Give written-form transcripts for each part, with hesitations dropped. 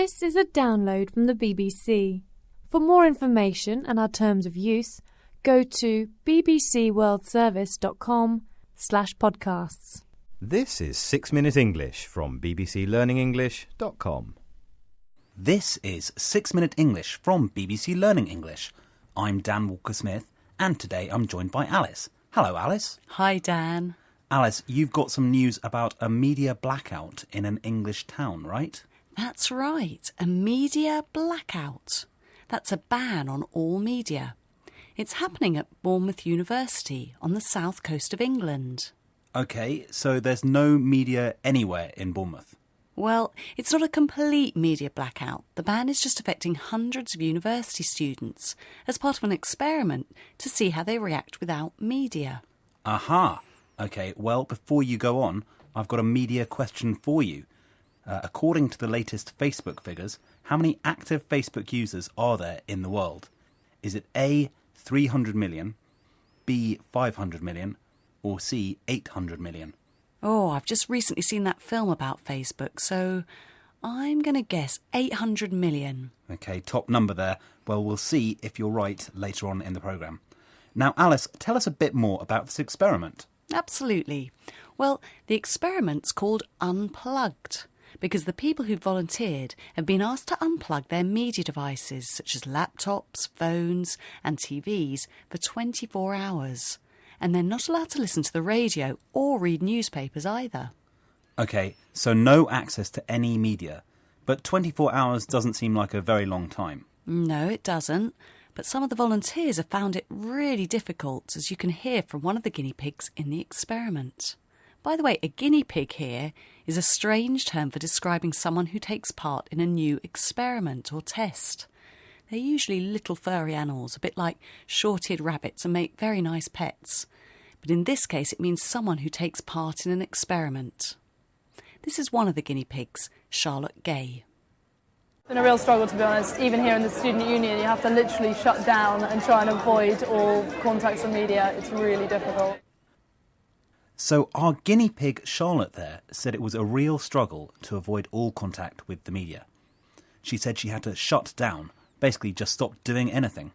This is a download from the BBC. For more information and our terms of use, go to bbcworldservice.com/podcasts. This is 6 Minute English from bbclearningenglish.com. This is 6 Minute English from BBC Learning English. I'm Dan Walker-Smith, and today I'm joined by Alice. Hello, Alice. Hi, Dan. Alice, you've got some news about a media blackout in an English town, right? That's right, a media blackout. That's a ban on all media. It's happening at Bournemouth University on the south coast of England. OK, so there's no media anywhere in Bournemouth? Well, it's not a complete media blackout. The ban is just affecting hundreds of university students as part of an experiment to see how they react without media. Aha! OK, well, before you go on, I've got a media question for you. According to the latest Facebook figures, how many active Facebook users are there in the world? Is it A, 300 million, B, 500 million, or C, 800 million? Oh, I've just recently seen that film about Facebook, so I'm going to guess 800 million. OK, top number there. Well, we'll see if you're right later on in the programme. Now, Alice, tell us a bit more about this experiment. Absolutely. Well, the experiment's called Unplugged, because the people who volunteered have been asked to unplug their media devices, such as laptops, phones and TVs, for 24 hours. And they're not allowed to listen to the radio or read newspapers either. OK, so no access to any media. But 24 hours doesn't seem like a very long time. No, it doesn't. But some of the volunteers have found it really difficult, as you can hear from one of the guinea pigs in the experiment. By the way, a guinea pig here is a strange term for describing someone who takes part in a new experiment or test. They're usually little furry animals, a bit like short-eared rabbits, and make very nice pets. But in this case, it means someone who takes part in an experiment. This is one of the guinea pigs, Charlotte Gay. It's been a real struggle, to be honest. Even here in the student union, you have to literally shut down and try and avoid all contacts with media. It's really difficult. So our guinea pig Charlotte there said it was a real struggle to avoid all contact with the media. She said she had to shut down, basically just stop doing anything.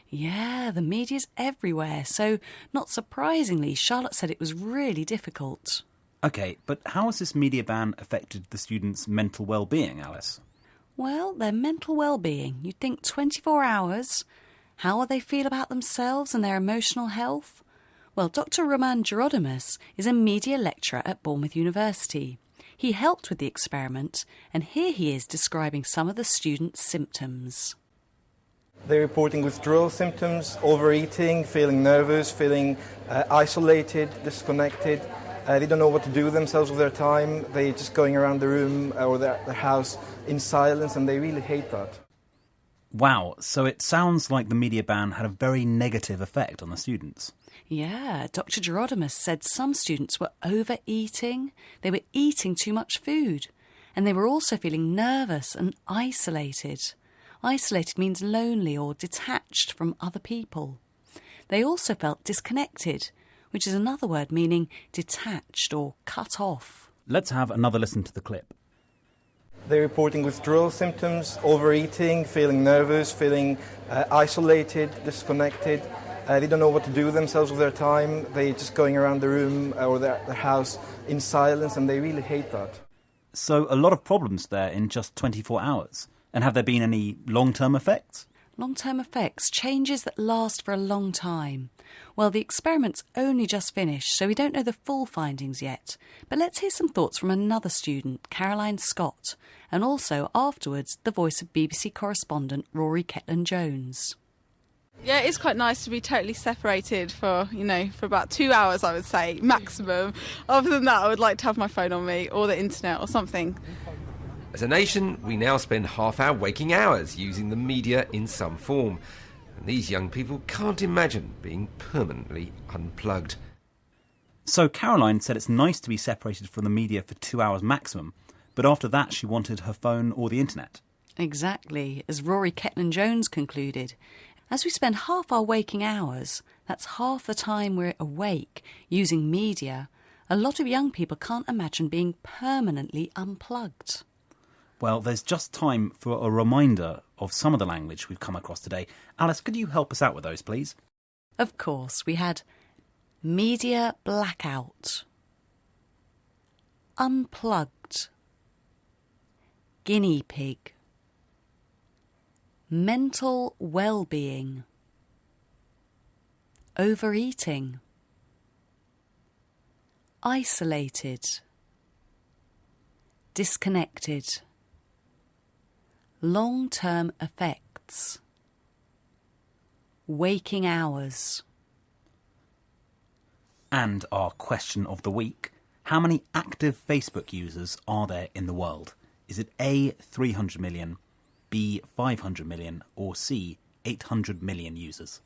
Yeah, the media's everywhere, so not surprisingly, Charlotte said it was really difficult. OK, but how has this media ban affected the students' mental well-being, Alice? Well, their mental well-being. You'd think 24 hours. How will they feel about themselves and their emotional health? Well, Dr. Roman Gerodimus is a media lecturer at Bournemouth University. He helped with the experiment, and here he is describing some of the students' symptoms. They're reporting withdrawal symptoms, overeating, feeling nervous, feeling isolated, disconnected. They don't know what to do with themselves with their time. They're just going around the room or their house in silence, and they really hate that. Wow, so it sounds like the media ban had a very negative effect on the students. Yeah, Dr. Gerodimus said some students were overeating, they were eating too much food, and they were also feeling nervous and isolated. Isolated means lonely or detached from other people. They also felt disconnected, which is another word meaning detached or cut off. Let's have another listen to the clip. They're reporting withdrawal symptoms, overeating, feeling nervous, feeling isolated, disconnected. They don't know what to do with themselves with their time. They're just going around the room or their house in silence, and they really hate that. So a lot of problems there in just 24 hours. And have there been any long-term effects? Long-term effects, changes that last for a long time. Well, the experiment's only just finished, so we don't know the full findings yet. But let's hear some thoughts from another student, Caroline Scott, and also, afterwards, the voice of BBC correspondent Rory Ketland-Jones. Yeah, it's quite nice to be totally separated for about 2 hours, I would say, maximum. Other than that, I would like to have my phone on me or the internet or something. As a nation, we now spend half our waking hours using the media in some form. And these young people can't imagine being permanently unplugged. So Caroline said it's nice to be separated from the media for 2 hours maximum, but after that she wanted her phone or the internet. Exactly, as Rory Ketland-Jones concluded. As we spend half our waking hours, that's half the time we're awake, using media, a lot of young people can't imagine being permanently unplugged. Well, there's just time for a reminder of some of the language we've come across today. Alice, could you help us out with those, please? Of course, we had media blackout, unplugged, guinea pig, mental well-being, overeating, isolated, disconnected, long-term effects, waking hours. And our question of the week: how many active Facebook users are there in the world? Is it A, 300 million, B, 500 million, or C, 800 million users?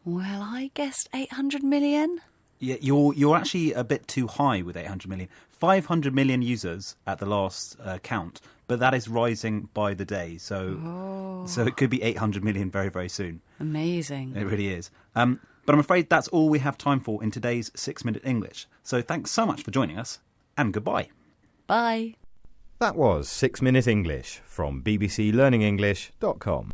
Well, I guessed 800 million. Yeah, you're actually a bit too high with 800 million. 500 million users at the last count, but that is rising by the day. So it could be 800 million very, very soon. Amazing. It really is. But I'm afraid that's all we have time for in today's 6-Minute English. So thanks so much for joining us, and goodbye. Bye. That was 6 Minute English from bbclearningenglish.com.